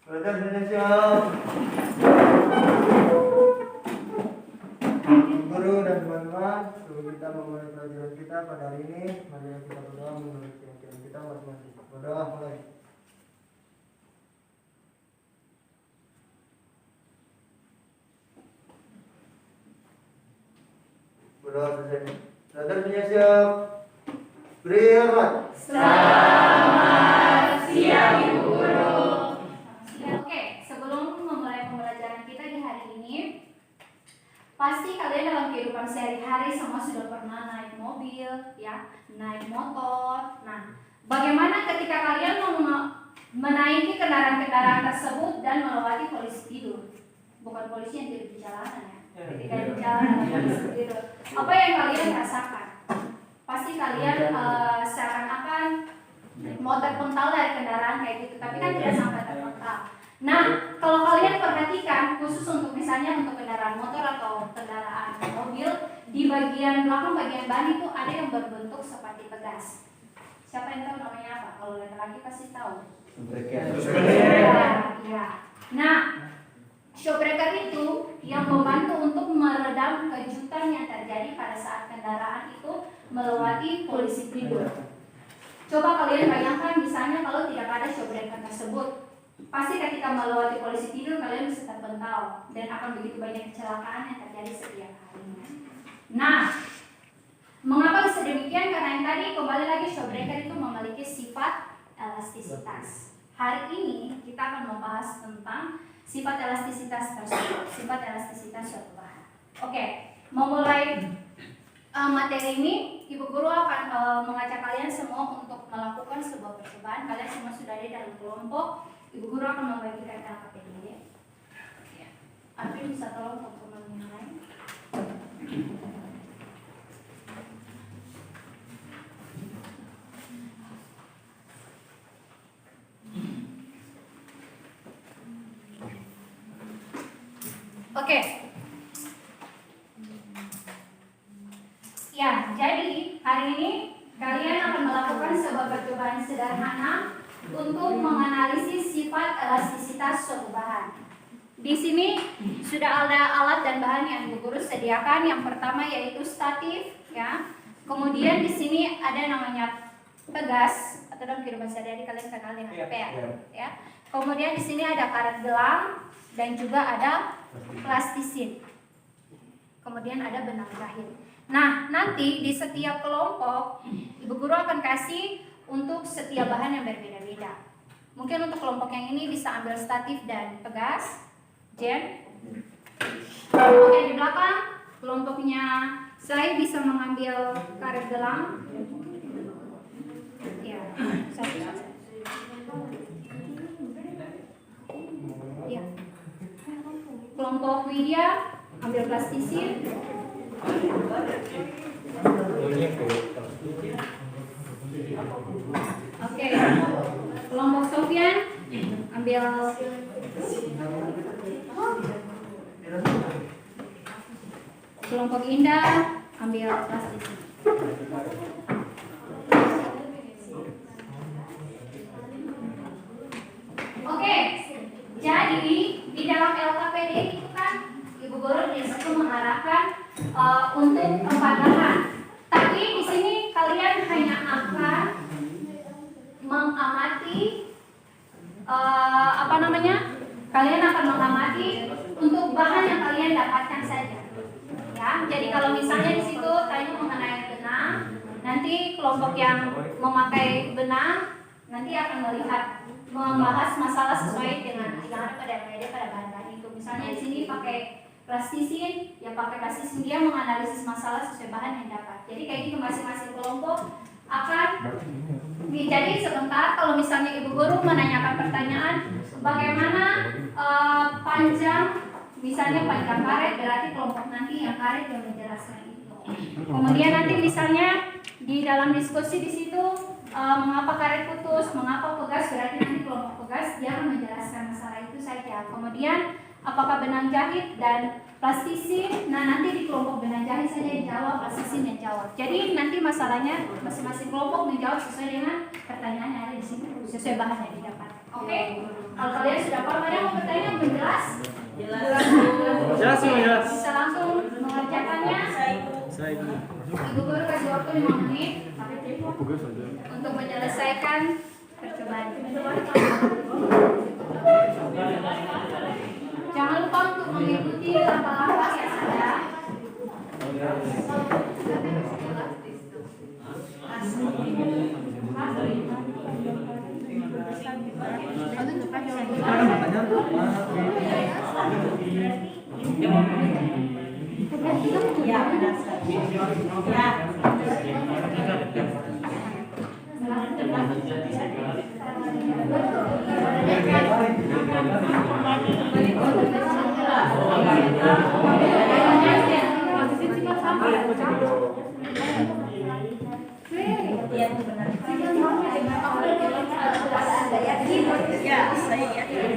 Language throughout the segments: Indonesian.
Brother Indonesia. Guru dan teman-teman, sebelum kita memulai pelajaran kita pada hari ini, mari kita berdoa menurut keyakinan kita masing-masing. Berdoa mulai. Berdoa selesai. Brother Indonesia. Beri hormat. Selamat siang Ibu Guru. Oke, sebelum memulai pembelajaran kita di hari ini, pasti kalian dalam kehidupan sehari-hari semua sudah pernah naik mobil, ya, naik motor. Nah, bagaimana ketika kalian menaiki kendaraan-kendaraan tersebut dan melewati polisi tidur? Bukan polisi yang tidur di jalanan, ya. Ketika di jalan ada polisi tidur. Apa yang kalian rasakan? Pasti kalian seakan-akan mau terpental dari kendaraan kayak gitu, tapi kan tidak sampai terpental. Nah, kalau kalian perhatikan, khusus untuk misalnya untuk kendaraan motor atau kendaraan mobil, di bagian belakang bagian ban itu ada yang berbentuk seperti pegas. Siapa yang tahu namanya apa? Kalau laki-laki pasti tahu. Ya. Nah, shock breaker itu yang membantu untuk meredam kejutan yang terjadi pada saat kendaraan itu melewati polisi tidur. Coba kalian bayangkan misalnya kalau tidak ada shock breaker tersebut, pasti ketika melewati polisi tidur kalian bisa terpental dan akan begitu banyak kecelakaan yang terjadi setiap harinya. Nah, mengapa bisa demikian? Karena yang tadi kembali lagi shock breaker itu memiliki sifat elastisitas. Hari ini kita akan membahas tentang sifat elastisitas tersebut, sifat elastisitas suatu bahan. Oke, memulai materi ini, Ibu Guru akan mengajak kalian semua untuk melakukan sebuah percobaan. Kalian semua sudah ada dalam kelompok. Ibu Guru akan membagikan LKPD. Ya. Arvin bisa tolong teman-teman yang lain. Oke. Ya, jadi hari ini kalian akan melakukan sebuah percobaan sederhana untuk menganalisis sifat elastisitas suatu bahan. Di sini sudah ada alat dan bahan yang Ibu Guru sediakan. Yang pertama yaitu statif, ya. Kemudian di sini ada namanya pegas atau dalam kehidupan sehari-hari kalian kenal dengan per, ya. Kemudian di sini ada karet gelang dan juga ada plastisin. Kemudian ada benang jahit. Nah, nanti di setiap kelompok Ibu Guru akan kasih untuk setiap bahan yang berbeda-beda. Mungkin untuk kelompok yang ini bisa ambil statif dan pegas, jen. Oke, di belakang kelompoknya saya bisa mengambil karet gelang. Ya, satu. Ya. Kelompok Widya ambil plastisin. Oke. Kelompok Sofyan ambil kelompok Indah ambil plastisin. Oke. Jadi di dalam LKPD itu kan Ibu Guru di situ mengarahkan untuk 4 bahan. Tapi di sini kalian hanya akan mengamati Kalian akan mengamati untuk bahan yang kalian dapatkan saja. Ya, jadi kalau misalnya di situ tanya mengenai benang, nanti kelompok yang memakai benang nanti akan melihat membahas masalah sesuai dengan yang ada pada bahan-bahan itu. Misalnya di sini pakai plastisin, yang pakai plastisin dia menganalisis masalah sesuai bahan yang dapat. Jadi kayak gitu masing-masing kelompok akan jadi sebentar kalau misalnya Ibu Guru menanyakan pertanyaan bagaimana panjang, misalnya panjang karet, berarti kelompok nanti yang karet yang menjelaskan itu. Kemudian nanti misalnya di dalam diskusi di situ mengapa karet putus, mengapa pegas, berarti nanti kelompok pegas dia akan menjelaskan masalah itu saja. Kemudian apakah benang jahit dan plastisin, nah nanti di kelompok benang jahit saja yang jawab, plastisin yang jawab. Jadi nanti masalahnya masing-masing kelompok menjawab sesuai dengan pertanyaan yang ada di sini, sesuai bahan yang didapat. Oke? Kalau kalian sudah paham, ada yang mau bertanya belum jelas? Jelas, jelas. Bisa langsung mengerjakannya. Ibu guru kasih waktu 5 menit untuk menyelesaikan percobaan. Jangan lupa untuk mengikuti langkah-langkah yang ada. Ya, benar sekali. Ya. Ya, saya yakin.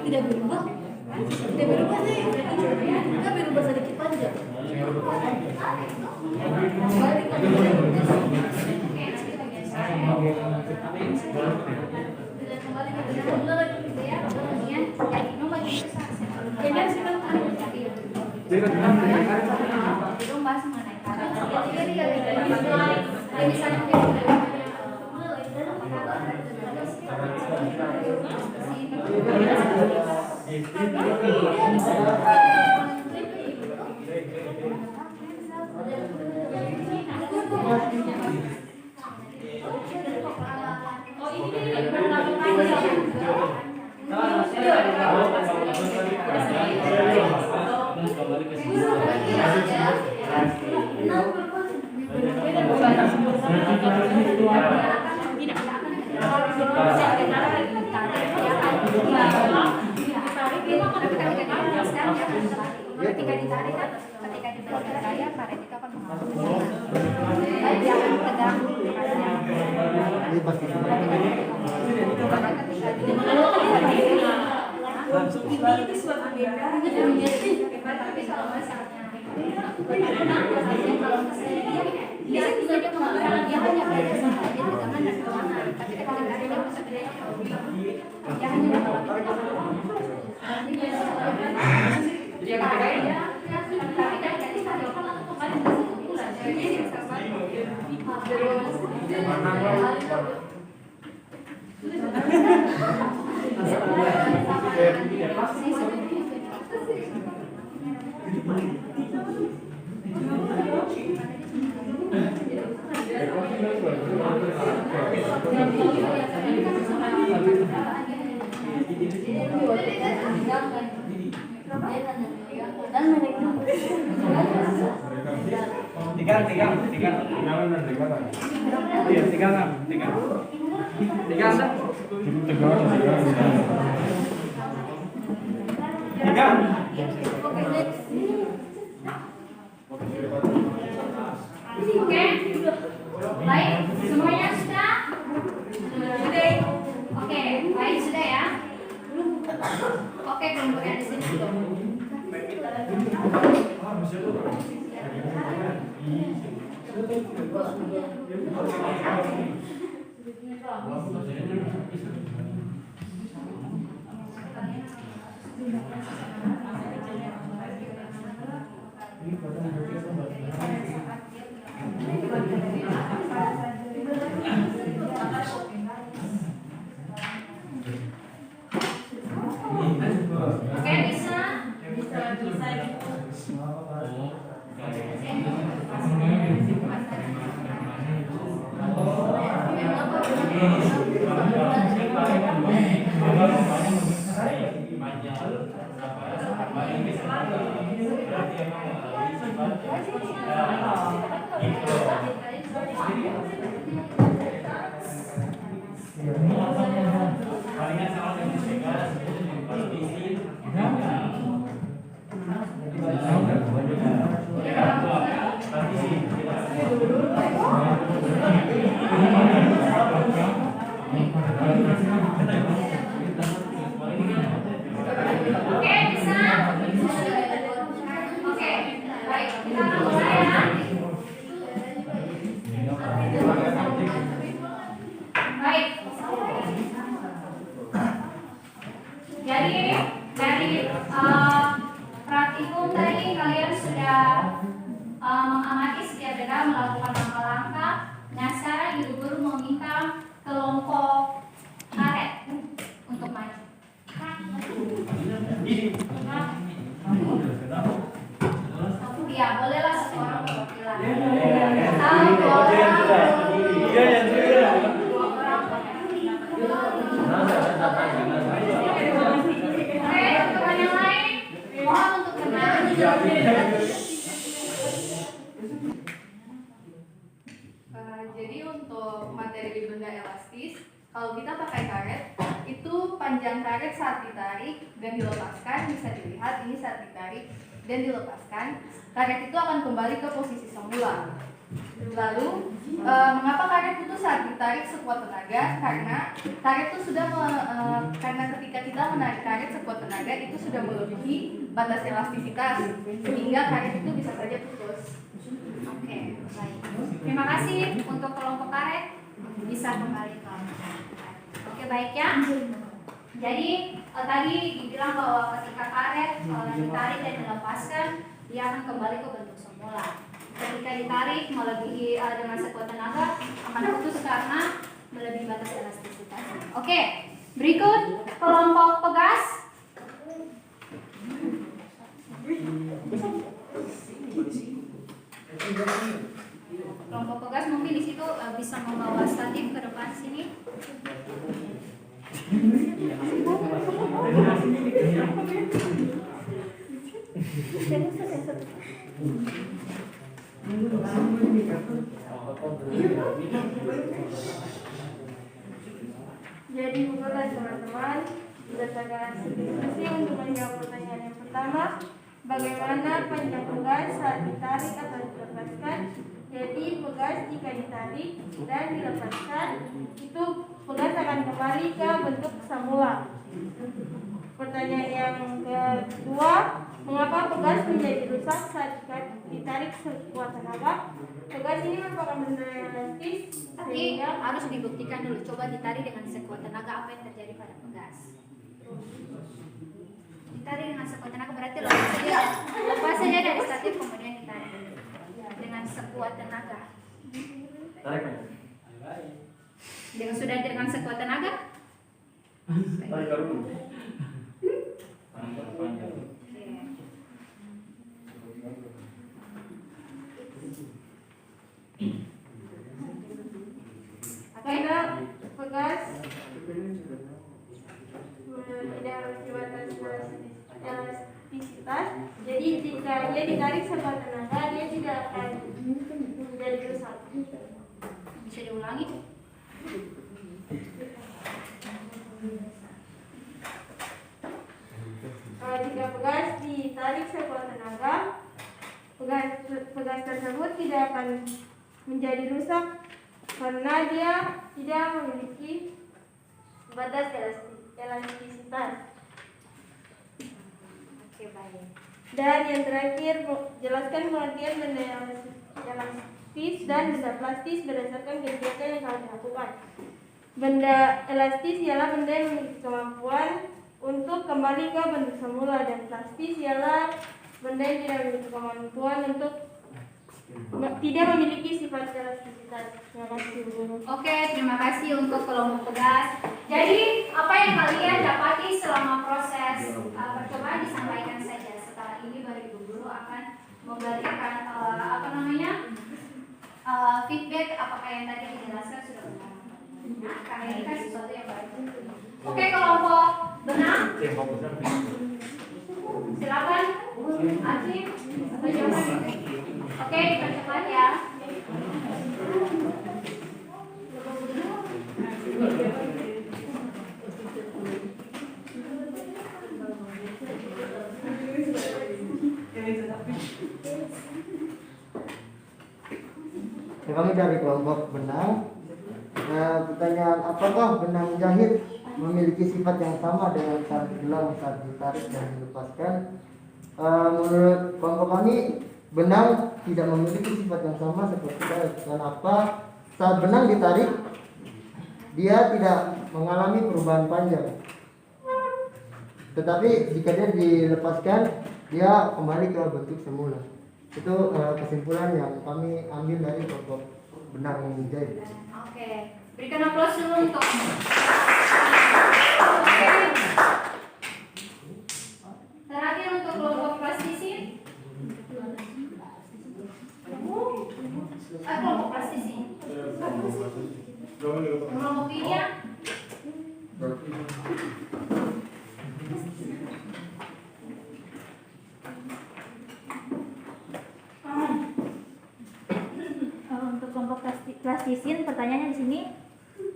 Tidak berubah sih, kita berubah sedikit aja. Ketika ditarik kan, ketika diberikan gaya, karet itu akan mengalami. Baik, jangan tegang. Itu suatu beda. Tapi kalau misalnya kalau kesini dia bisa dia mengatakan dia hanya belajar saja dia tegangan dan kewangan. Tapi ketika ditarik dia bisa belajar dia hanya mengatakan dia Oke, baik, semuanya sudah? Oke, baik sudah ya. Oke, kelompoknya di sini. Oke, bisa? Oke, bisa? Oke, baik. Kita mulai ya. Baik. Jadi dari praktikum tadi kalian sudah mengamati setiap daerah melakukan langkah-langkah. Nah, sekarang Ibu Guru meminta kelompok karet untuk maju. Ya, bolehlah satu orang perwakilan. Oke, teman yang lain, mohon untuk tenang. Jadi untuk materi di benda elastis, kalau kita pakai karet, itu panjang karet saat ditarik dan dilepaskan bisa dilihat ini saat ditarik dan dilepaskan, karet itu akan kembali ke posisi semula. Lalu, mengapa karet putus saat ditarik sekuat tenaga? Karena karet itu sudah karena ketika kita menarik karet sekuat tenaga itu sudah melebihi batas elastisitas sehingga karet itu bisa saja putus. Oke, baik. Terima kasih untuk kelompok karet, bisa kembali ke Oke, baik ya. Jadi tadi dibilang bahwa ketika karet ditarik dan dilepaskan, dia akan kembali ke bentuk semula. Ketika ditarik melebihi dengan sekuat tenaga akan putus karena melebihi batas elastisitas. Oke, berikut kelompok pegas. Kelompok pegas mungkin di situ bisa membawa statif ke depan sini. Jadi mulai teman-teman berdasarkan hasil diskusi untuk menjawab pertanyaan yang pertama, bagaimana panjang pegas saat ditarik atau dilepaskan? Jadi pegas jika ditarik dan dilepaskan itu pegas akan kembali ke bentuk semula. Pertanyaan yang kedua, mengapa pegas menjadi rusak saat ditarik sekuat tenaga? Pegas ini merupakan benda elastis. Tapi harus dibuktikan dulu. Coba ditarik dengan sekuat tenaga, apa yang terjadi pada pegas? Ditarik dengan sekuat tenaga berarti lepas saja dari statif kemudian ditarik dengan sekuat tenaga. Sudah dengan sekuat tenaga? Karena pegas tidak batas elastisitas, jadi jika dia ditarik sekuat tenaga dia tidak akan menjadi rusak. Bisa diulangi? Jika pegas ditarik sekuat tenaga, pegas tersebut tidak akan menjadi rusak karena dia tidak memiliki batas elastisitas. Oke, baik. Dan yang terakhir, jelaskan pengertian benda elastis dan benda plastis berdasarkan kegiatan yang telah dilakukan. Benda elastis ialah benda yang memiliki kemampuan untuk kembali ke bentuk semula, dan plastis ialah benda yang tidak memiliki kemampuan untuk tidak memiliki sifat elastisitas. Terima kasih, Bu. Oke, terima kasih untuk kelompok pegas. Jadi, apa yang kalian dapati selama proses percobaan disampaikan saja. Setelah ini baru Ibu Guru akan memberikan feedback apakah yang tadi dijelaskan sudah benar. Karena ini kan sesuatu yang baru. Oke, kelompok benang. Silakan, Acif, atau jawaban. Oke, dipercepat ya. kami dari kelompok benang. Pertanyaan, apakah benang jahit memiliki sifat yang sama dengan sarung gelang saat ditarik dan dilepaskan? Menurut kelompok kami, benang tidak memiliki sifat yang sama seperti jahit. Kenapa? Saat benang ditarik, dia tidak mengalami perubahan panjang. Tetapi jika dia dilepaskan, dia kembali ke bentuk semula. Itu kesimpulan yang kami ambil dari kelompok benang jahit. Oke, berikan aplaus dulu untuk. Oke. Terakhir untuk kelompok plastisin. Kelompok plastisin. Kelompok media. Untuk kelompok plastisin, pertanyaannya di sini,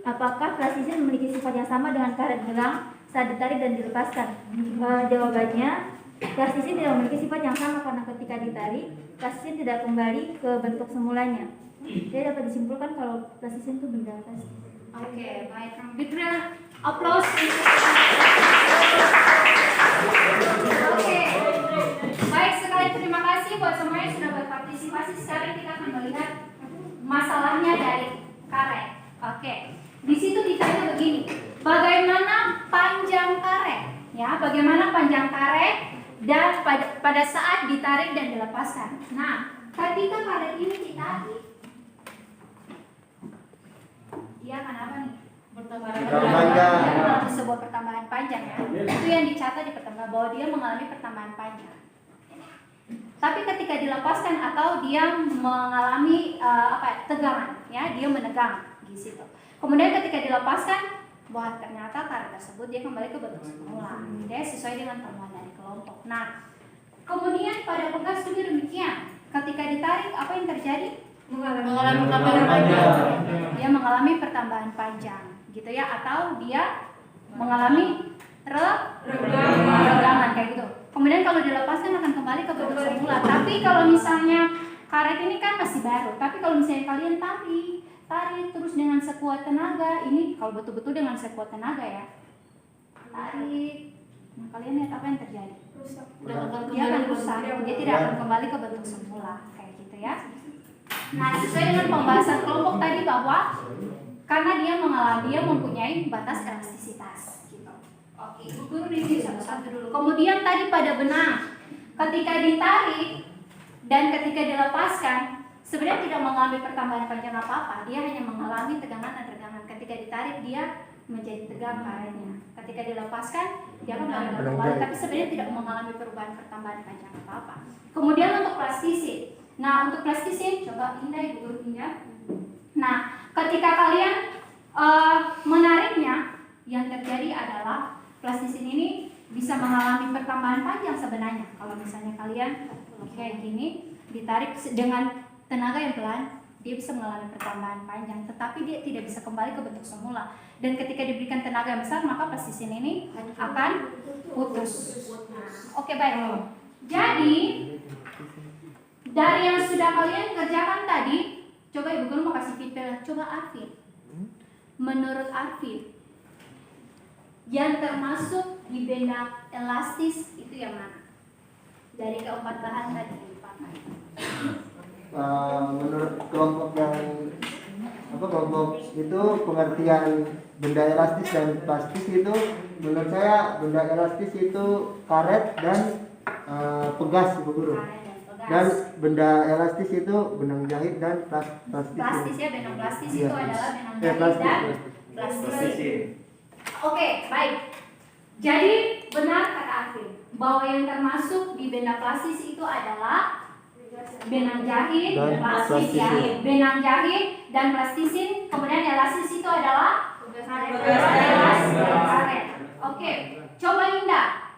apakah plastisin memiliki sifat yang sama dengan karet gelang saat ditarik dan dilepaskan? Jawabannya, plastisin tidak memiliki sifat yang sama karena ketika ditarik, plastisin tidak kembali ke bentuk semulanya. Jadi dapat disimpulkan kalau plastisin itu benda plastik. Oke, baik. Berikan aplaus. Oke. Baik, sekali terima kasih buat semuanya yang sudah berpartisipasi. Sekarang kita akan melihat masalahnya dari karet. Oke. Di situ ditanya begini, bagaimana panjang karet? Ya, bagaimana panjang karet dan pada saat ditarik dan dilepaskan. Nah, ketika karet ini ditarik, dia akan apa nih? Panjang. Dia mengalami sebuah pertambahan panjang ya. Itu yang dicatat di pertambahan bahwa dia mengalami pertambahan panjang. Tapi ketika dilepaskan atau dia mengalami tegangan, ya, dia menegang di situ. Kemudian ketika dilepaskan, bahwa ternyata karet tersebut dia kembali ke bentuk semula. Dia sesuai dengan temuan dari kelompok. Nah, kemudian pada pegas juga demikian. Ketika ditarik, apa yang terjadi? Mengalami pertambahan panjang. Dia mengalami pertambahan panjang, gitu ya, atau dia mengalami regangan kayak gitu. Kemudian kalau dilepaskan akan kembali ke bentuk semula. Tapi kalau misalnya karet ini kan masih baru, tapi kalau misalnya kalian tarik terus dengan sekuat tenaga, ini kalau betul-betul dengan sekuat tenaga ya, tarik, nah kalian lihat apa yang terjadi? Dia akan rusak, dia tidak akan kembali ke bentuk semula kayak gitu ya. Nah, sesuai dengan pembahasan kelompok tadi bahwa karena dia mempunyai batas elastisitas gitu. Oke, Ibu Guru review satu-satu dulu. Kemudian tadi pada benang, ketika ditarik dan ketika dilepaskan, sebenarnya tidak mengalami pertambahan panjang apa-apa, dia hanya mengalami tegangan dan regangan. Ketika ditarik dia menjadi tegang karetnya. Ketika dilepaskan dia akan kembali, tapi sebenarnya tidak mengalami perubahan pertambahan panjang apa-apa. Kemudian untuk plastisin. Nah, untuk plastisin, coba Indah, Ibu Guru Indah. Nah, ketika kalian menariknya, yang terjadi adalah plastisin ini bisa mengalami pertambahan panjang sebenarnya. Kalau misalnya kalian kayak gini, ditarik dengan tenaga yang pelan, dia bisa mengalami pertambahan panjang, tetapi dia tidak bisa kembali ke bentuk semula. Dan ketika diberikan tenaga yang besar, maka plastisin ini akan putus. Oke, baik. Jadi dari yang sudah kalian kerjakan tadi, coba Ibu Guru mau kasih feedback. Coba Arvin, menurut Arvin, yang termasuk di benda elastis itu yang mana? Dari keempat bahan tadi yang dipakai. Menurut kelompok kelompok itu pengertian benda elastis dan plastis itu, menurut saya benda elastis itu karet dan pegas, Ibu Guru. Dan benda elastis itu benang jahit dan plastis. Plastis ya, benang plastis itu adalah benang jahit plastis, dan plastisin. Oke, baik. Jadi benar kata Arvin bahwa yang termasuk di benda plastis itu adalah benang jahit dan plastis ya. Benang jahit dan plastisin. Kemudian elastis itu adalah karet. Oke, coba Indah.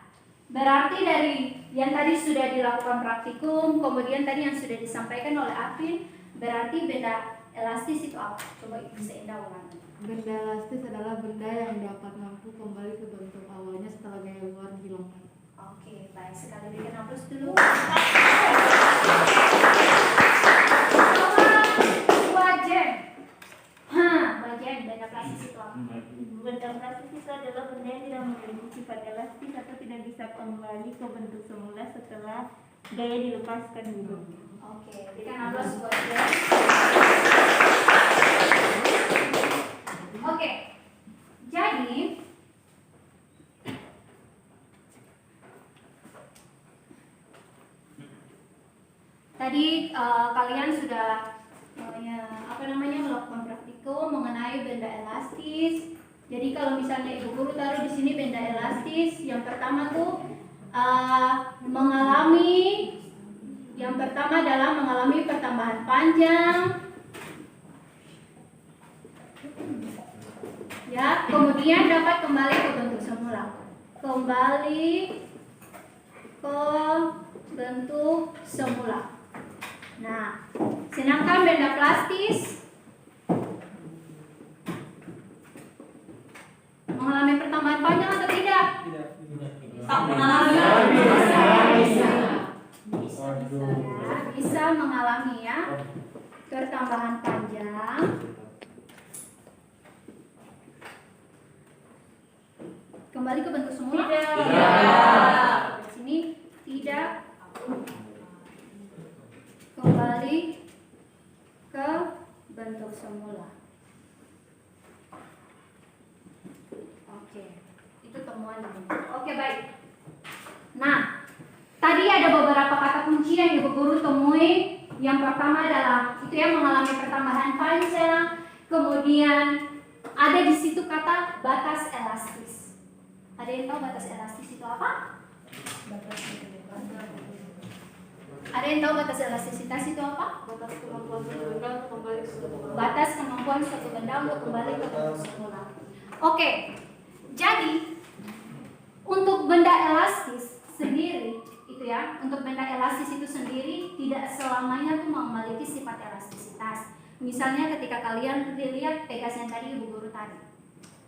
Berarti dari yang tadi sudah dilakukan praktikum, kemudian tadi yang sudah disampaikan oleh Arvin, berarti benda elastis itu apa? Coba bisa Indah ulangi. Benda elastis adalah benda yang dapat mampu kembali ke bentuk awalnya setelah gaya luar dihilangkan. Oke, baik, sekali berikan aplaus dulu. Coba plastis adalah benda yang tidak memiliki sifat elastis atau tidak bisa kembali ke bentuk semula setelah gaya dilepaskan dulu. Oke, berikan aplaus buat dia. Oke, jadi tadi kalian sudah melakukan praktikum mengenai benda elastis. Jadi kalau misalnya ibu guru taruh di sini benda elastis, yang pertama adalah mengalami pertambahan panjang, ya, kemudian dapat kembali ke bentuk semula, kembali ke bentuk semula. Nah, sedangkan benda plastis mengalami pertambahan panjang atau tidak? Tak mengalami. Bisa mengalami ya pertambahan panjang. Kembali ke bentuk semula? Tidak. Di sini tidak. Kembali ke bentuk semula. Oke, itu temuan ini. Oke, baik. Nah, tadi ada beberapa kata kunci yang ibu guru temui. Yang pertama adalah itu yang mengalami pertambahan panjang. Kemudian ada di situ kata batas elastis. Ada yang tahu batas elastis itu apa? Ada yang tahu batas elastisitas itu apa? Batas kemampuan suatu benda untuk kembali ke bentuk semula. Oke, jadi untuk benda elastis sendiri itu ya, untuk benda elastis itu sendiri tidak selamanya tuh memiliki sifat elastisitas. Misalnya ketika kalian lihat Pegas yang tadi ibu guru tadi,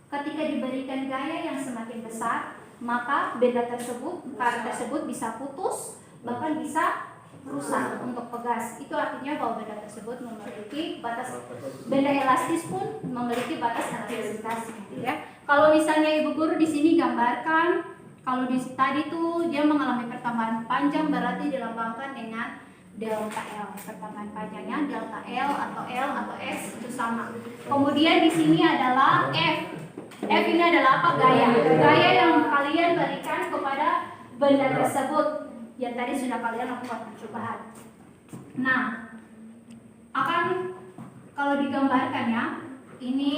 ketika diberikan gaya yang semakin besar, maka benda tersebut, karet tersebut bisa putus, bahkan bisa rusak untuk Pegas. Itu artinya bahwa benda tersebut memiliki batas, benda elastis pun memiliki batas elastisitas, gitu ya. Kalau misalnya ibu guru di sini gambarkan, kalau di tadi tuh dia mengalami pertambahan panjang, berarti dilambangkan dengan delta L. Pertambahan panjangnya delta L atau S itu sama. Kemudian di sini adalah F. F ini adalah apa? Gaya. Gaya yang kalian berikan kepada benda tersebut yang tadi sudah kalian lakukan percobaan. Nah, akan kalau digambarkan ya, ini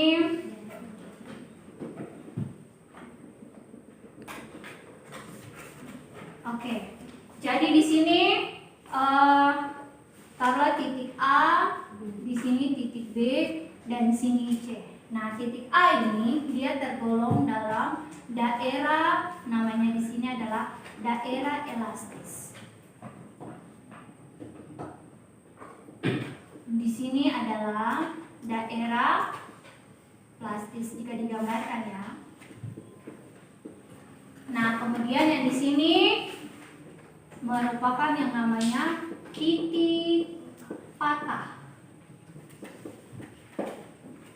oke. Jadi di sini taruhlah titik A, di sini titik B, dan di sini C. Nah, titik A ini dia tergolong dalam daerah, namanya di sini adalah daerah elastis. Di sini adalah daerah plastis jika digambarkan ya. Nah, kemudian yang di sini merupakan yang namanya titik patah.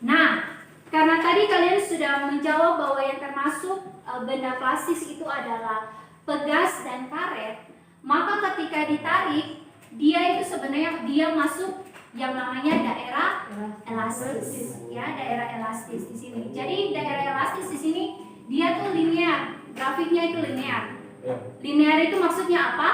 Nah, karena tadi kalian sudah menjawab bahwa yang termasuk benda plastis itu adalah Pegas dan karet, maka ketika ditarik, dia itu sebenarnya dia masuk yang namanya daerah elastis, ya, daerah elastis di sini. Jadi daerah elastis di sini dia tuh linear, grafiknya itu linear. Linear itu maksudnya apa?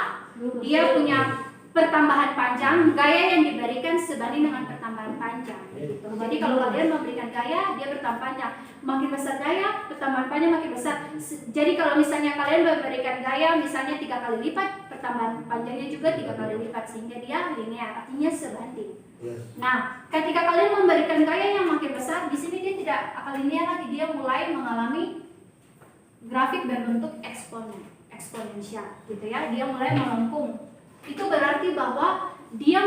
Dia punya pertambahan panjang, gaya yang diberikan sebanding dengan pertambahan panjang. Jadi kalau kalian memberikan gaya, dia bertambah panjang. Makin besar gaya, pertambahan panjang makin besar. Jadi kalau misalnya kalian memberikan gaya misalnya 3 kali lipat, pertambahan panjangnya juga 3 kali lipat, sehingga dia linear, artinya sebanding. Nah, ketika kalian memberikan gaya yang makin besar, di sini dia tidak akan linear lagi, dia mulai mengalami grafik berbentuk eksponensial, gitu ya. Dia mulai melengkung. Itu berarti bahwa dia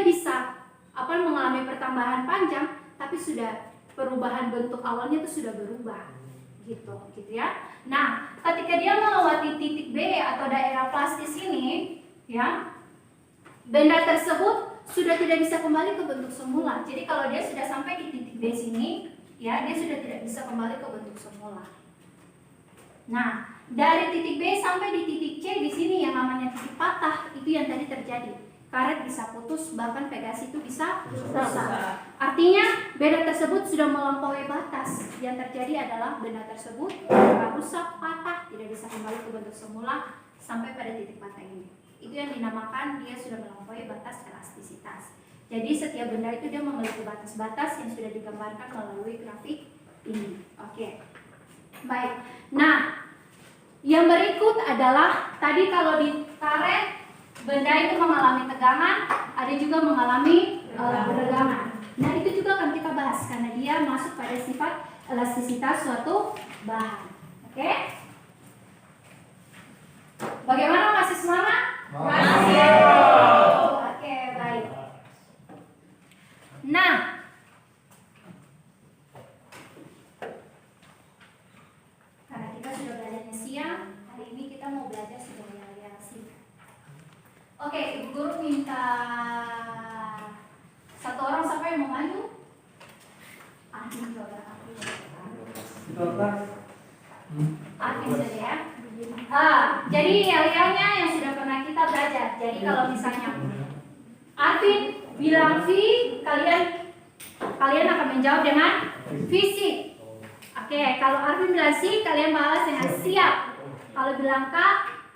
bisa mengalami pertambahan panjang, tapi sudah perubahan bentuk awalnya itu sudah berubah, gitu ya. Nah, ketika dia melewati titik B atau daerah plastis ini, ya, benda tersebut sudah tidak bisa kembali ke bentuk semula. Jadi kalau dia sudah sampai di titik B sini, ya, dia sudah tidak bisa kembali ke bentuk semula. Nah, dari titik B sampai di titik C di sini yang namanya titik patah itu yang tadi terjadi. Karet bisa putus, bahkan pegasi itu bisa rusak. Artinya benda tersebut sudah melampaui batas. Yang terjadi adalah benda tersebut rusak, patah, tidak bisa kembali ke bentuk semula sampai pada titik patah ini. Itu yang dinamakan dia sudah melampaui batas elastisitas. Jadi setiap benda itu dia memiliki batas-batas yang sudah digambarkan melalui grafik ini. Oke. Baik. Nah, yang berikut adalah tadi kalau di karet benda itu mengalami tegangan, ada juga mengalami ketegangan. Nah, itu juga akan kita bahas karena dia masuk pada sifat elastisitas suatu bahan. Oke? Bagaimana, masih semangat? Masih. Oke, baik. Nah, karena kita sudah belajarnya siang, hari ini kita mau belajar sebagai aliasi. Oke, Ibu Guru minta satu orang, siapa yang mau maju? Arvin coba, Arvin saja ya. Jadi yel-yelnya yang sudah pernah kita belajar. Jadi kalau misalnya Arvin bilang V, kalian akan menjawab dengan fisik. Oke, kalau Arvin bilang C, kalian balas dengan siap. Kalau bilang K,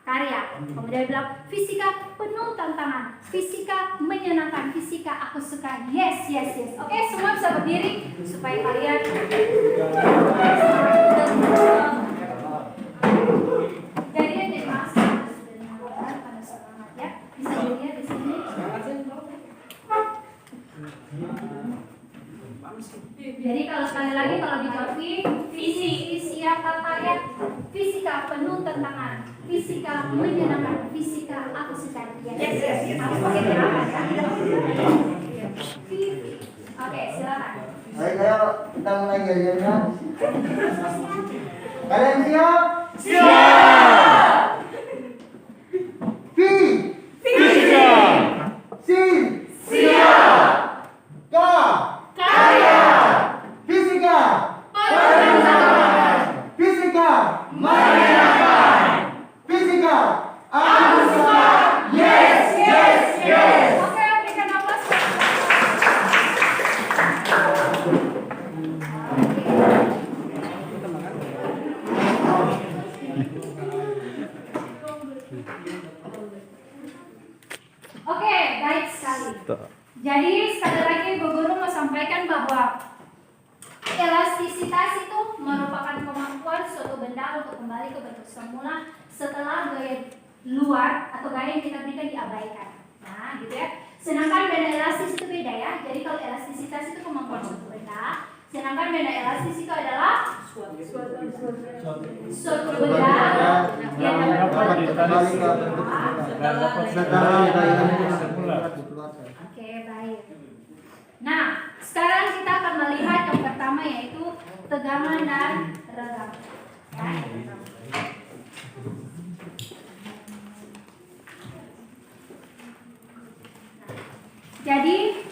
karya. Kemudian bilang fisika penuh tantangan, fisika menyenangkan, fisika aku suka. Yes. Oke, semua bisa berdiri supaya kalian jadi masalah sebenarnya pada semangat ya. Bisa dilihat di sini. Jadi kalau sekali lagi kalau dijawab fisik, siap karya, fisika penuh tantangan, fisika menyenangkan, fisika aku suka. Yes. Aku pakai gerakan ya. Oke, silakan. Baik, ayo kita mulai yel-yelnya. Kalian siap? Siap! V. Fisika! C. Siap! K. Karya! Fisika. Fisika. Menyenangkan! Fisika. Aku suka! Yes! Oke, berikan aplaus. Oke, baik sekali. Jadi sekali lagi Bu Guru mau sampaikan bahwa elastisitas itu merupakan kemampuan suatu benda untuk kembali ke bentuk semula setelah gaya luar atau gaya yang kita berikan diabaikan. Nah, gitu ya. Sedangkan benda elastis itu beda ya. Jadi kalau elastisitas itu kemampuan suatu benda, sedangkan benda elastis itu adalah suatu benda yang dapat kembali ke bentuk semula. Oke, baik. Nah, sekarang kita akan melihat yang pertama yaitu tegangan dan renggang. Ya, yang pertama. Jadi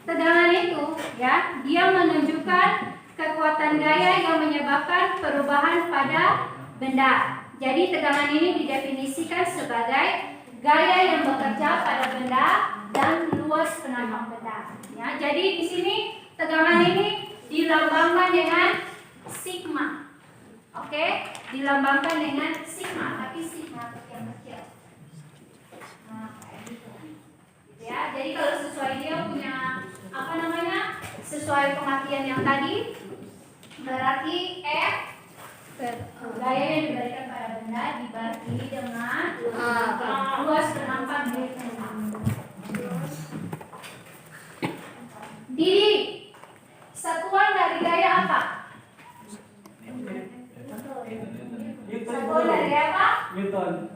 tegangan itu ya, dia menunjukkan kekuatan gaya yang menyebabkan perubahan pada benda. Jadi tegangan ini didefinisikan sebagai gaya yang bekerja pada benda dan luas penambang benda. Ya, jadi di sini tegangan ini dilambangkan dengan sigma. Oke, dilambangkan dengan sigma, tapi sigma yang kecil. Nah, kayak gitu. Ya, jadi kalau sesuai dia punya apa namanya? Sesuai pengertian yang tadi, berarti F gaya yang diberikan pada benda dibagi dengan luas penambang benda. Di satuan dari gaya apa? Satuan dari apa? Newton.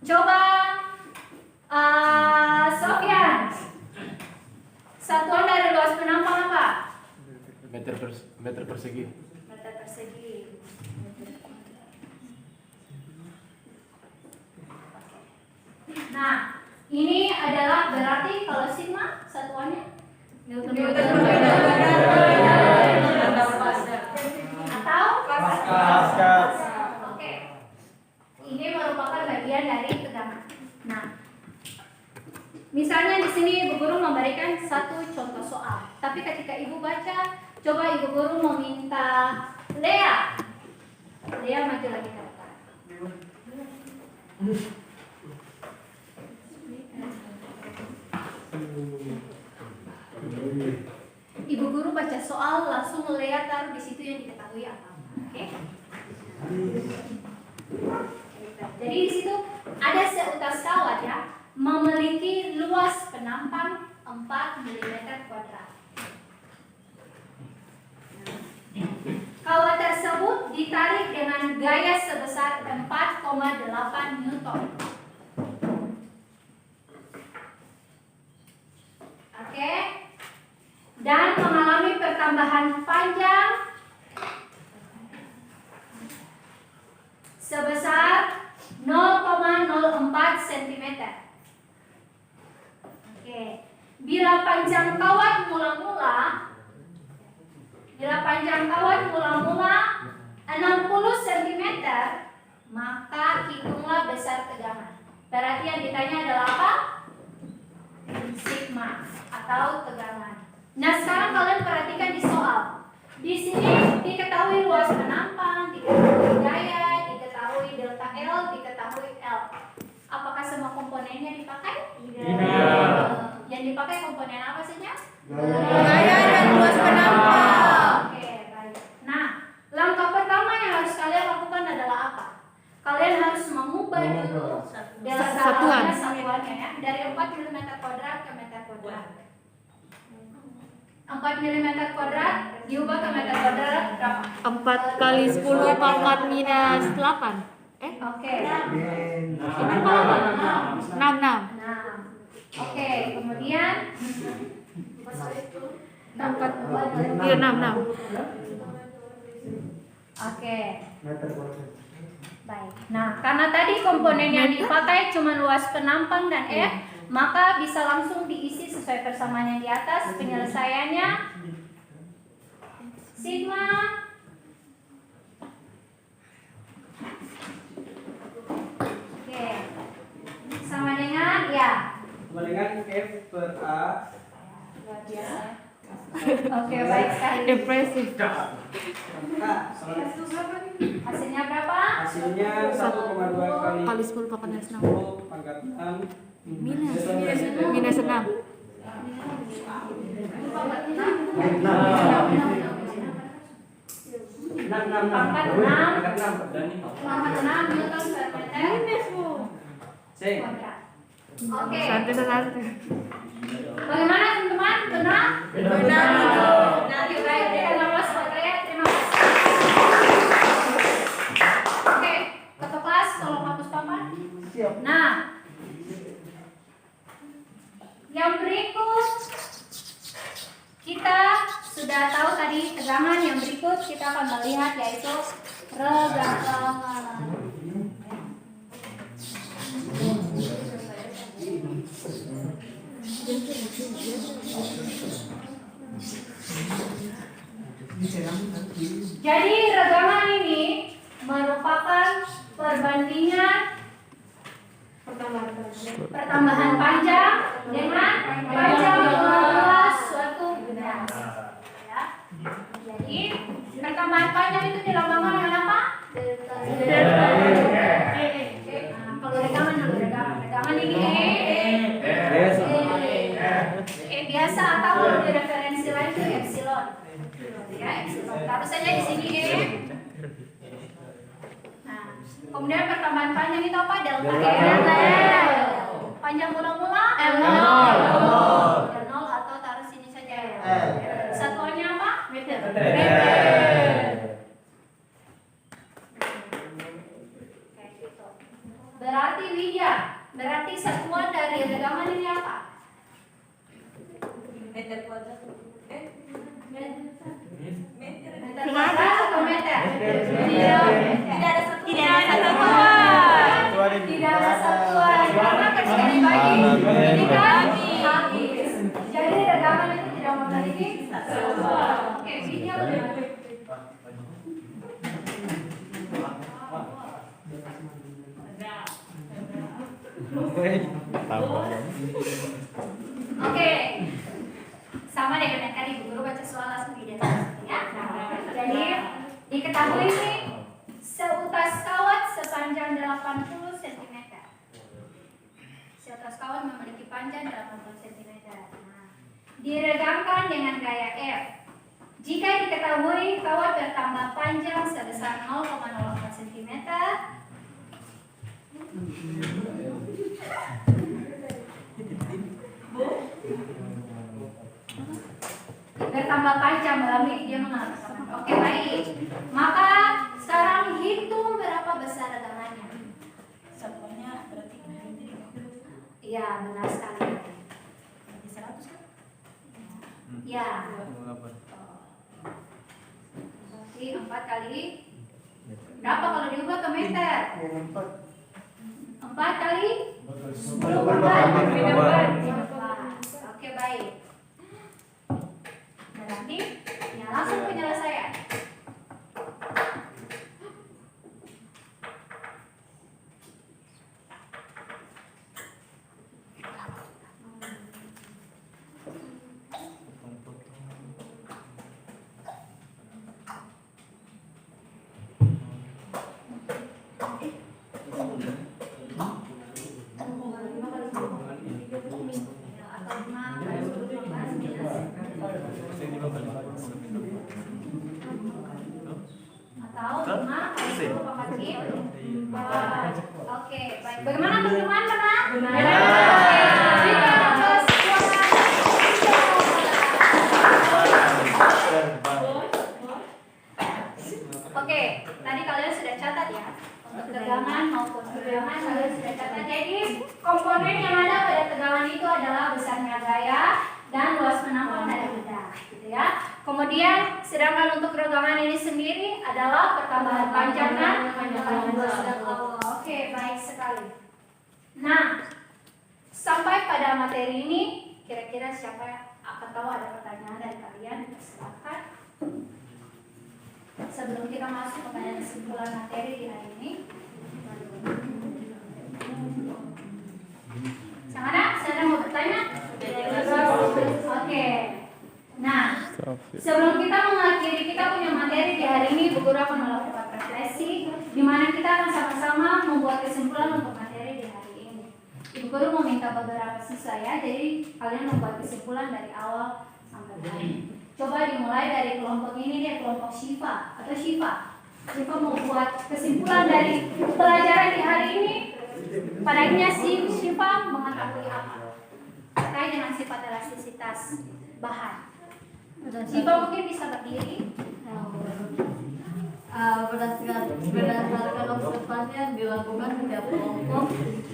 Coba Sofyan, satuan dari luas penambang apa? Meter persegi. Meter persegi. Nah, ini adalah berarti kalau sigma satuannya Newton per meter. Misalnya di sini Ibu Guru memberikan satu contoh soal, tapi ketika Ibu baca, coba Ibu Guru meminta Lea. Lea maju lagi ke depan. Ibu Guru baca soal, langsung Lea taruh di situ yang diketahui apa. Oke? Jadi di situ ada seutas kawat ya, memiliki luas penampang 4 mm kuadrat. Kawat tersebut ditarik dengan gaya sebesar 4,8 Newton. Oke? Dan mengalami pertambahan panjang sebesar 0,04 cm. Oke. Bila panjang kawat mula-mula 60 cm, maka hitunglah besar tegangan. Berarti yang ditanya adalah apa? Sigma atau tegangan. Nah, sekarang kalian perhatikan di soal. Di sini diketahui luas penampang, diketahui gaya, diketahui delta L, diketahui L. Apakah semua komponennya dipakai? Tidak. Yang dipakai komponen apa saja? Gaya dan luas penampang. Oke, baik. Nah, langkah pertama yang harus kalian lakukan adalah apa? Kalian harus mengubah dulu delta L-nya satuannya ya, dari 4 mm kuadrat ke meter kuadrat. 4 mm kuadrat diubah ke meter kuadrat berapa? 4 kali 10 pangkat minus 8. Oke. 6. Nah, oke. Kemudian 6. Iya 6. Oke. meter kuadrat. Baik. Nah, karena tadi komponen yang dipakai cuma luas penampang dan maka bisa langsung diisi sesuai persamaan yang di atas. Penyelesaiannya sigma sama dengan ya. Sama dengan F per A. Luar biasa. Oke, baik sekali. Depresi. Hasilnya berapa? Hasilnya 1,2 Kali 10 pangkat minus 6. 10 pangkat 6 Minus 6. Pangkat 6 Newton per meter kuadrat. Oke. Santai. Bagaimana teman-teman? Benar? Benar. Oke, baik. Berikan nafas buat saya. Terima kasih. Oke, ketua kelas tolong hapus papan. Siap. Nah, yang berikut kita sudah tahu tadi tegangan. Yang berikut kita akan melihat yaitu regangan. Jadi regangan ini merupakan perbandingan pertambahan panjang dengan panjang mula-mula suatu benda. Ya. Jadi pertambahan panjang itu dilambangkan dengan apa? Kalau regangan ini biasa atau di referensi lain itu epsilon. Ya, epsilon. Taruh saja di sini Nah, kemudian pertambahan panjang itu apa? Delta L. Panjang mula-mula L0 atau taruh sini saja L. Satuannya apa? Meter. Kayak gitu. Berarti Widya, berarti satuan dari regangan ini apa? Meter kuadrat. Meter kuadrat atau meter? Tidak ada satuan. Tidak ada satuan. Karena ketika dibagi ini kan habis. Jadi regangan itu tidak memiliki satuan. Oke, Widya lebih. Tambah. Oke. Sama deh dengan tadi Bu Guru baca soal langsung di dalam ya. Jadi diketahui nih seutas kawat sepanjang 80 cm. Seutas kawat memiliki panjang 80 cm. Nah, diregangkan dengan gaya F. Jika diketahui kawat bertambah panjang sebesar 0,04 cm, bertambah panjang melalui dia mengatakan. Oke, baik. Maka sekarang hitung berapa besar regangannya. Satuannya berarti Iya, benar sekali. berarti 100 kan? Ya. Berarti 4 kali berapa kalau diubah ke meter? 4 kali 10. Oke, baik. Berarti ya langsung penyelesaian. Atau 5 kali 10 pangkat 4. Oke, baik. Bagaimana teman-teman? Benar. Jika atas Oke, tadi kalian sudah catat ya. Untuk tegangan maupun ketegangan kalian sudah catat. Jadi komponen yang ada pada tegangan itu adalah besarnya gaya dan luas menampung dari bedah, gitu ya. Kemudian sedangkan untuk regangan ini sendiri adalah pertambahan panjang dan panjang luas dan awal. Oke, baik sekali. Nah, sampai pada materi ini, kira-kira siapa akan tahu ada pertanyaan dari kalian? Silakan. Sebelum kita masuk kepada kesimpulan materi di hari ini. Saya mau bertanya? Oke. Nah, sebelum kita mengakhiri kita punya materi di hari ini, Bu Guru akan melakukan refleksi, di mana kita akan sama-sama membuat kesimpulan untuk materi di hari ini. Ibu Guru meminta beberapa siswa ya, jadi kalian membuat kesimpulan dari awal sampai akhir. Coba dimulai dari kelompok ini deh, kelompok Syifa atau Syifa. Syifa mau buat kesimpulan dari pelajaran di hari ini. Pada akhirnya Syifa mengetahui apa terkait dengan sifat elastisitas bahan. Syifa mungkin bisa berdiri. Berdasarkan observasi yang dilakukan setiap kelompok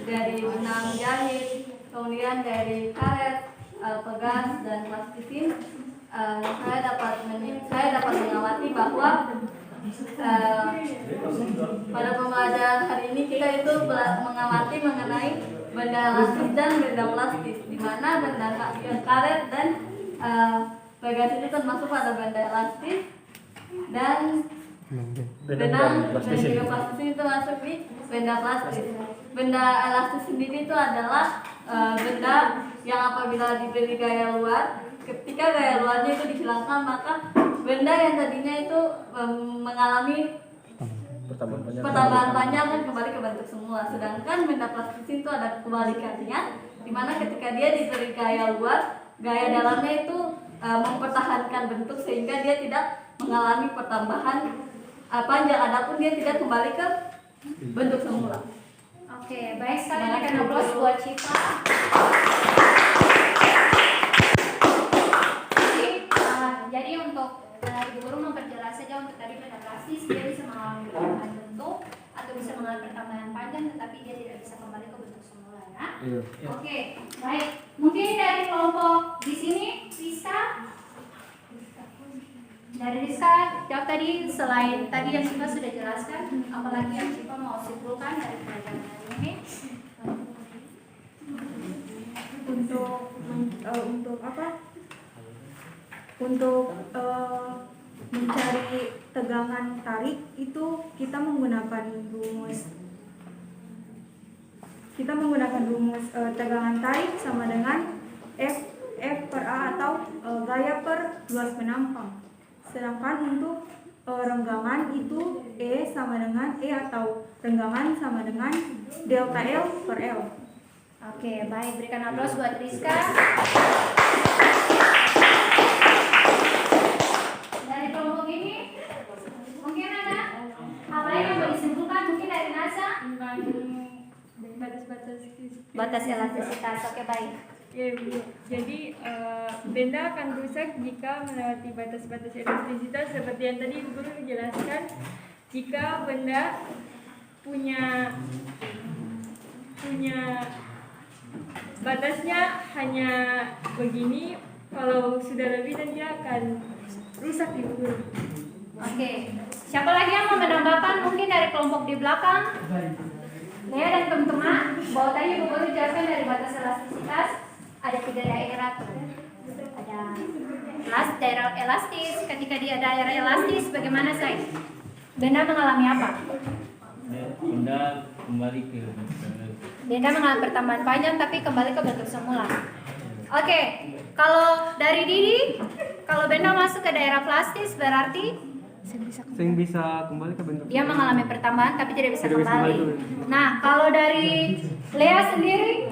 dari benang jahit, kemudian dari karet, pegas dan plastisin, saya dapat mengamati bahwa pada pembelajaran hari ini kita itu mengamati mengenai benda elastis dan benda plastis, di mana benda karet dan pegas itu termasuk pada benda elastis dan benang dan juga plastis itu masuk di benda plastis. Benda elastis sendiri itu adalah benda yang apabila diberi gaya luar, ketika gaya luarnya itu dihilangkan, maka benda yang tadinya itu mengalami pertambahan panjang kan kembali ke bentuk semula. Sedangkan benda plastis itu ada kebalikannya, di mana ketika dia diberi gaya luar, gaya dalamnya itu mempertahankan bentuk sehingga dia tidak mengalami pertambahan panjang, adapun dia tidak kembali ke bentuk semula. Oke, baik sekali, berikan aplaus buat Syifa. Jadi untuk Ibu Guru memperjelas saja untuk tadi benda plastis, dia bisa mengalami pertambahan bentuk atau bisa mengalami pertambahan panjang, tetapi dia tidak bisa kembali ke bentuk semula ya. Oke, baik. Mungkin dari kelompok di sini Rizka. Dari Rizka, jawab tadi selain tadi yang Syifa sudah jelaskan, apalagi yang Syifa mau simpulkan dari pelajaran hari ini? Untuk apa? Untuk mencari tegangan tarik itu kita menggunakan rumus tegangan tarik sama dengan luas penampang. Sedangkan untuk renggangan itu E sama dengan E atau renggangan sama dengan delta L per L. Oke, baik, berikan aplaus buat Rizka. Dari kelompok ini mungkin ada apa lagi yang mau disimpulkan, mungkin dari NASA? Batas elastisitas. Oke, baik. Ya, Bu. Jadi benda akan rusak jika melewati batas-batas elastisitas seperti yang tadi Guru jelaskan. Jika benda punya batasnya hanya begini, kalau sudah lebih nanti akan rusak di Guru. Oke, siapa lagi yang mau menambahkan mungkin dari kelompok di belakang? Lea dan teman-teman, bahwa tadi Ibu Guru jelaskan dari batas elastisitas ada 3 daerah tuh. Ada daerah elastis. Ketika dia daerah elastis, bagaimana saya? Benda mengalami apa? Benda kembali ke Benda mengalami pertambahan panjang tapi kembali ke bentuk semula. Oke, kalau dari Didi, kalau benda masuk ke daerah plastis berarti Sing bisa kembali ke bentuk. dia mengalami pertambahan tapi tidak bisa Tidak bisa kembali. kembali. Nah, kalau dari Lea sendiri,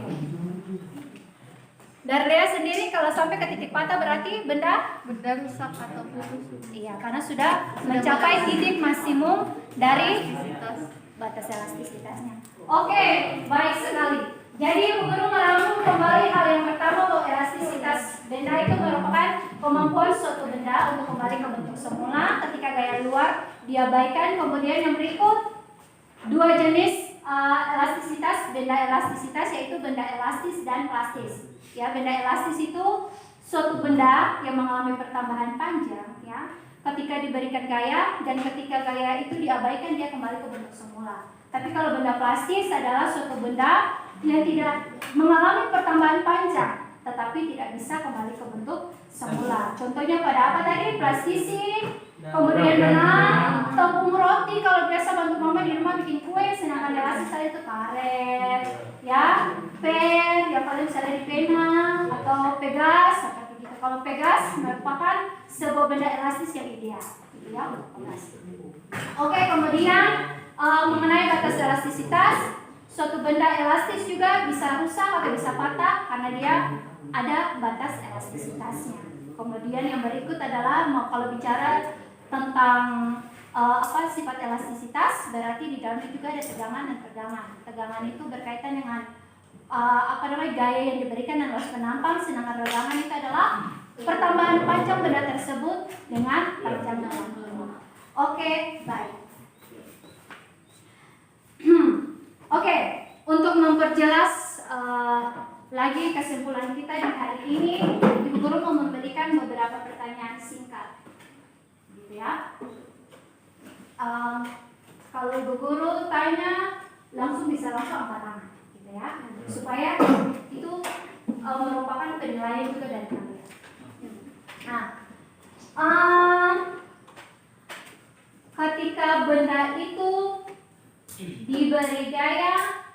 kalau sampai ke titik patah berarti benda rusak atau putus. iya, karena sudah mencapai titik maksimum dari batas elastisitasnya. Oke, baik sekali. Jadi Ibu Guru merangkum kembali hal yang pertama bahwa elastisitas benda itu merupakan kemampuan suatu benda untuk kembali ke bentuk semula ketika gaya luar diabaikan. Kemudian yang berikut 2 jenis elastisitas, benda elastisitas yaitu benda elastis dan plastis. Ya, benda elastis itu suatu benda yang mengalami pertambahan panjang, ya. Ketika diberikan gaya dan ketika gaya itu diabaikan dia kembali ke bentuk semula. Tapi kalau benda plastis adalah suatu benda yang tidak mengalami pertambahan panjang, tetapi tidak bisa kembali ke bentuk semula. Contohnya pada apa tadi? Plastisi, kemudian benang, tepung roti. Kalau biasa bantu mama di rumah bikin kue, sedangkan elastis tadi itu karet, ya, pen, yang kalian bisa dari pena atau pegas, seperti gitu. Kalau pegas merupakan sebuah benda elastis yang ideal, gitu ya, untuk pegas. Oke, kemudian mengenai batas elastisitas. Suatu benda elastis juga bisa rusak atau bisa patah karena dia ada batas elastisitasnya. Kemudian yang berikut adalah kalau bicara tentang sifat elastisitas, berarti di dalamnya juga ada tegangan dan tegangan. Tegangan itu berkaitan dengan gaya yang diberikan dan luas penampang, sedangkan regangan itu adalah pertambahan panjang benda tersebut dengan panjang dalam. Oke, baik. Oke, untuk memperjelas lagi kesimpulan kita di hari ini, Ibu Guru mau memberikan beberapa pertanyaan singkat, gitu ya. Kalau Ibu Guru tanya, langsung bisa langsung angkat tangan, gitu ya, supaya itu merupakan penilaian juga dari kalian. Nah, ketika benda itu diberi gaya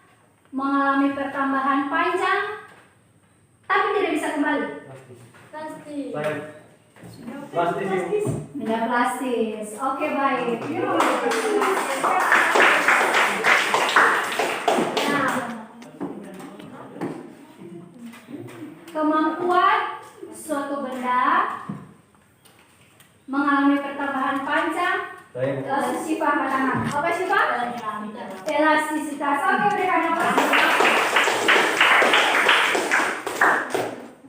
mengalami pertambahan panjang tapi tidak bisa kembali. Plastis. Benda plastis. Oke, baik. Nah, kemampuan suatu benda mengalami pertambahan panjang. Sifat tangan. Apa sifat? Elastisitas. Oke, berikan apa?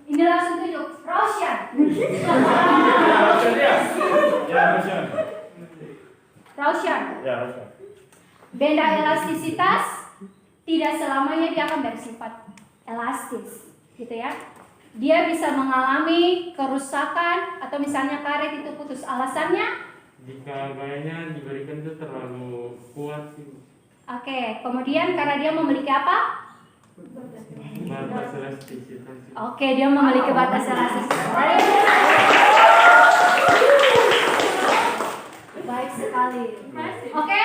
Ini langsung tunjuk. Roshan. Roshan. Benda elastisitas tidak selamanya dia akan bersifat elastis, gitu ya. Dia bisa mengalami kerusakan atau misalnya karet itu putus. Alasannya? Jika gayanya diberikan itu terlalu kuat sih. Oke, kemudian karena dia memiliki apa? Batas elastisitas. Oke, dia memiliki batas elastisitas. Baik sekali. Oke,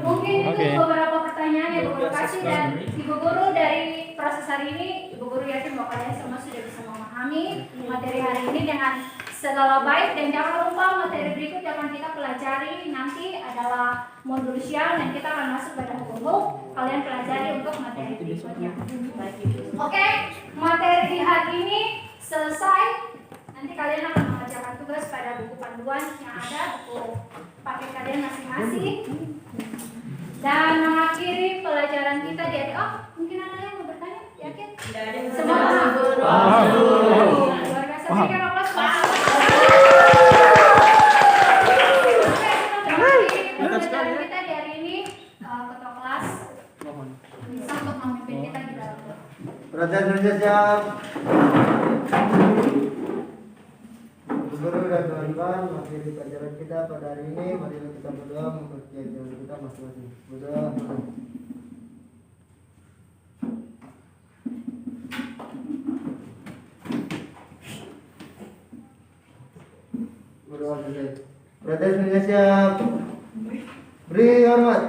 mungkin itu beberapa pertanyaan yang Ibu Guru kasih dan Ibu Guru dari proses hari ini, Ibu Guru yakin bahwa kalian semua sudah bisa memahami materi hari ini dengan segala baik, dan jangan lupa materi berikut yang akan kita pelajari nanti adalah modul Syam dan kita akan masuk pada hukum. Kalian pelajari untuk materi berikutnya. Oke, materi di hari ini selesai. Nanti kalian akan mengerjakan tugas pada buku panduan yang ada, buku paket kalian masing-masing. Dan mengakhiri pelajaran kita di hari. Oh, mungkin ada yang mau bertanya? Yakin? Semua luar biasa. Berikan aplaus. Pelajaran kita di hari ini, ketua kelas bisa untuk memimpin kita di dalam. Perhatian kerja siap. Guru dan kawan-kawan, materi pelajaran kita pada hari ini, mari kita berdoa mempercayai diri kita masing-masing. Berdoa. Berdoa dulu. Perhatian kerja siap. Beri hormat.